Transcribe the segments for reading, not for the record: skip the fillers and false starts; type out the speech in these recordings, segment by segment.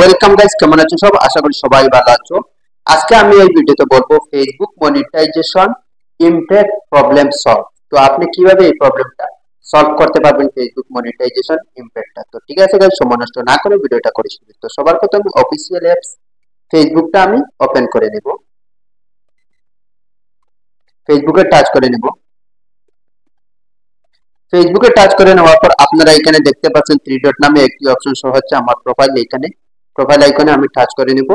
Welcome guys, কেমন আছো সব? আশা করি সবাই ভালো আছো। আজকে আমি এই ভিডিওতে বলবো Facebook monetization impact problem solve. তো আপনি কিভাবে এই প্রবলেমটা সলভ করতে পারবেন ফেসবুক মনিটাইজেশন ইমপ্যাক্টটা। তো ঠিক আছে গাইস, সময় নষ্ট না করে ভিডিওটা করে শুরু। তো সবার প্রথমে অফিসিয়াল অ্যাপস ফেসবুকটা আমি ওপেন করে নেব। ফেসবুকে টাচ করে নেব। ফেসবুকে টাচ করে নেওয়ার পর আপনারা এখানে দেখতে পাচ্ছেন থ্রি ডট নামে একটি অপশন শো হচ্ছে। আমার প্রোফাইল, এখানে প্রোফাইল আইকনে আমি টাচ করে নেব।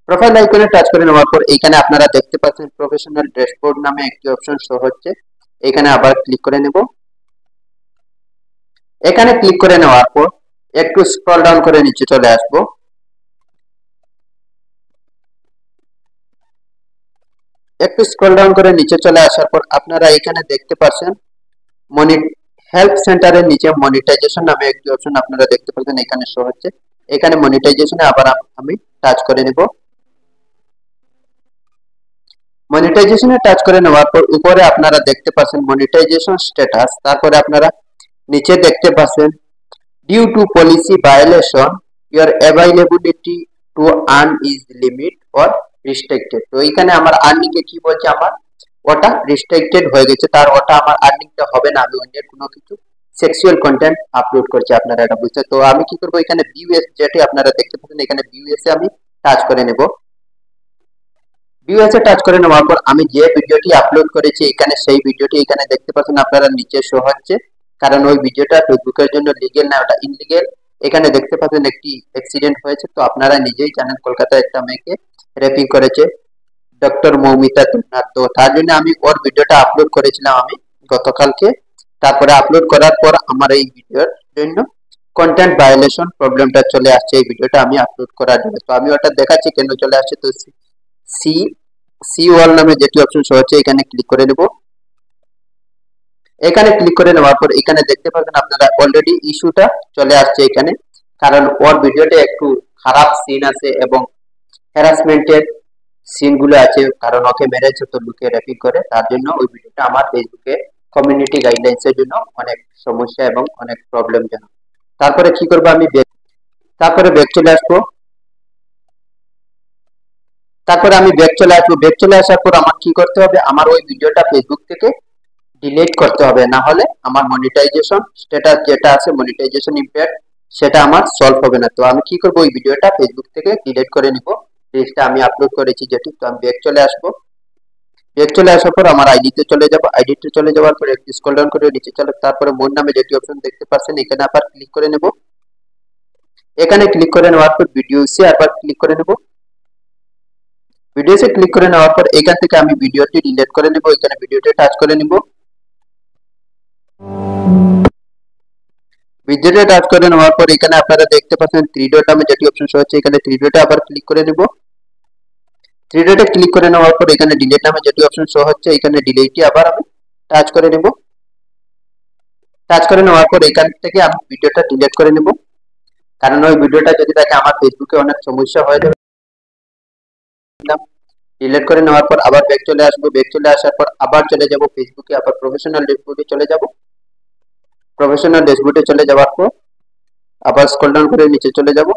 প্রোফাইল আইকনে টাচ করে নেওয়ার পর এখানে আপনারা দেখতে পাচ্ছেন প্রফেশনাল ড্যাশবোর্ড নামে একটি অপশন শো হচ্ছে। এখানে আবার ক্লিক করে নেব। এখানে ক্লিক করে নেওয়ার পর একটু স্ক্রল ডাউন করে নিচে চলে আসব। একটু স্ক্রল ডাউন করে নিচে চলে আসার পর আপনারা এখানে দেখতে পাচ্ছেন হেল্প সেন্টারের নিচে মনিটাইজেশন নামে একটি অপশন আপনারা দেখতে পাচ্ছেন এখানে শো হচ্ছে। এখানে মনিটাইজেশনে আবার আমি টাচ করে নেব। মনিটাইজেশনে টাচ করে নেওয়ার পর উপরে আপনারা দেখতে পাচ্ছেন মনিটাইজেশন স্ট্যাটাস। তারপরে আপনারা নিচে দেখতে পাচ্ছেন due to policy violation your availability to earn is limit or restricted. তো এখানে আমার আর্নিং এ কি বলছে, আমার ওটা রিস্ট্রিক্টেড হয়ে গেছে, তার ওটা আমার আর্নিংটা হবে না। আমি অন্যের কোনো কিছু সেক্সুয়াল কন্টেন্ট আপলোড করছি, আপনারা এটা বুঝতে। তো আমি কি করব, এখানে ভিউএস যেটি আপনারা দেখতে পাচ্ছেন এখানে ভিউএস এ আমি টাচ করে নেব। ভিউএস এ টাচ করে নেওয়ার পর আমি যে ভিডিওটি আপলোড করেছি এখানে সেই ভিডিওটি এখানে দেখতে পাচ্ছেন আপনারা নিচে শো হচ্ছে। কারণ ওই ভিডিওটা ফেসবুকের জন্য লিগ্যাল না, ওটা ইনলিগ্যাল। এখানে দেখতে পাচ্ছেন একটি অ্যাক্সিডেন্ট হয়েছে, তো আপনারা নিজেই জানেন কলকাতায় একটা মেয়েকে রেপিং করেছে ডক্টর মৌমিতা দেবনাথ। তো তার জন্য আমি ওর ভিডিওটা আপলোড করেছিলাম আমি গতকালকে। তারপরে আপলোড করার পর আমার এই ভিডিওর জন্য কন্টেন্ট ভায়োলেশন প্রবলেমটা চলে আসছে এই ভিডিওটা আমি আপলোড করার জন্য। তো আমি ওটা দেখাচ্ছি কেন চলে আসছে। তো সি সি ওয়াল নামে যেটি অপশন শো হচ্ছে এখানে ক্লিক করে নেব। এখানে ক্লিক করে নেওয়ার পর এখানে দেখতে পাবেন আপনারা অলরেডি ইস্যুটা চলে আসছে এখানে। কারণ ওর ভিডিওতে একটু খারাপ সিন আছে এবং হ্যারাসমেন্টের সিনগুলো আছে, কারণ ওকে মেরেছে তো লুকে র্যাপিং করে, তার জন্য ওই ভিডিওটা আমার ফেসবুকে কমিউনিটি গাইডলাইন্সের জন্য অনেক সমস্যা এবং অনেক প্রবলেম জনক। তারপরে কি করবো, আমি তারপরে ব্যাক চলে আসবো। তারপরে আমি ব্যাক চলে আসবো। ব্যাক চলে আসার পর আমার কি করতে হবে, আমার ওই ভিডিওটা ফেসবুক থেকে ডিলিট করতে হবে, না হলে আমার মনিটাইজেশন স্ট্যাটাস যেটা আছে মনিটাইজেশন ইমপ্যাক্ট সেটা আমার সলভ হবে না। তো আমি কি করব, ওই ভিডিওটা ফেসবুক থেকে ডিলিট করে নিব, রিলসটা আমি আপলোড করেছি যেটি। তো আমি ব্যাক চলে আসবো। ব্যাক চলে আসার পর আমার আইডিতে চলে যাব। আইডিতে চলে যাওয়ার পর একটু স্ক্রল ডাউন করে নিচে চলে, তারপরে মোর নামে যেটি অপশন দেখতে পাচ্ছেন এখানে আবার ক্লিক করে নেব। এখানে ক্লিক করে নেওয়ার পর ভিডিওসে আবার ক্লিক করে নেব। ভিডিওসে ক্লিক করে নেওয়ার পর এখান থেকে আমি ভিডিওটি ডিলিট করে নেব। এখানে ভিডিওতে টাচ করে নেব। ভিডিওতে টাচ করে নেওয়ার পর এখানে আপনারা দেখতে পাচ্ছেন থ্রি ডট নামে যেটি অপশন শো হচ্ছে এখানে থ্রি ডটে আবার ক্লিক করে নেব। থ্রি ডটে ক্লিক করে নেওয়ার পর এখানে ডিলিট নামে যেটি অপশন শো হচ্ছে এখানে ডিলিটটি আবার আমি টাচ করে নেব। টাচ করে নেওয়ার পর এখান থেকে আমি ভিডিওটা ডিলিট করে নেব, কারণ ওই ভিডিওটা যদি থাকে আমার ফেসবুকে অনেক সমস্যা হয়ে যাবে। ডিলিট করে নেওয়ার পর আবার ব্যাক চলে আসবো। ব্যাক চলে আসার পর আবার চলে যাব ফেসবুকে, আবার প্রফেশনাল ড্যাশবোর্ডে চলে যাব। প্রফেশনাল ড্যাশবোর্ডে চলে যাওয়ার পর আবার স্ক্রল ডাউন করে নিচে চলে যাব।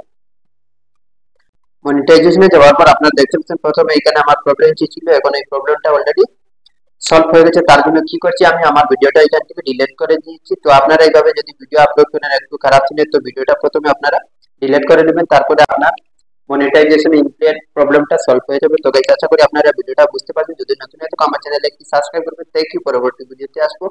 মনিটাইজেশনে যাওয়ার পর আপনারা দেখতে পাচ্ছেন প্রথমে এখানে আমার প্রবলেম ছিল, এখন এই প্রবলেমটা অলরেডি সলভ হয়ে গেছে। তার জন্য কি করছি, আমি আমার ভিডিওটা এখান থেকে ডিলিট করে দিয়েছি। তো আপনারা এইভাবে যদি ভিডিও আপলোড করেন একটু খারাপ ছিল, তো ভিডিওটা প্রথমে আপনারা ডিলিট করে নেবেন, তারপরে আপনার মনিটাইজেশন ইমপ্যাক্ট প্রবলেমটা সলভ হয়ে যাবে। তো গাইস, আশা করি আপনারা ভিডিওটা বুঝতে পারবেন। যদি নতুন হয় তো আমার চ্যানেলে একটি সাবস্ক্রাইব করবেন। থ্যাংক ইউ, পরবর্তী ভিডিওতে আসবো।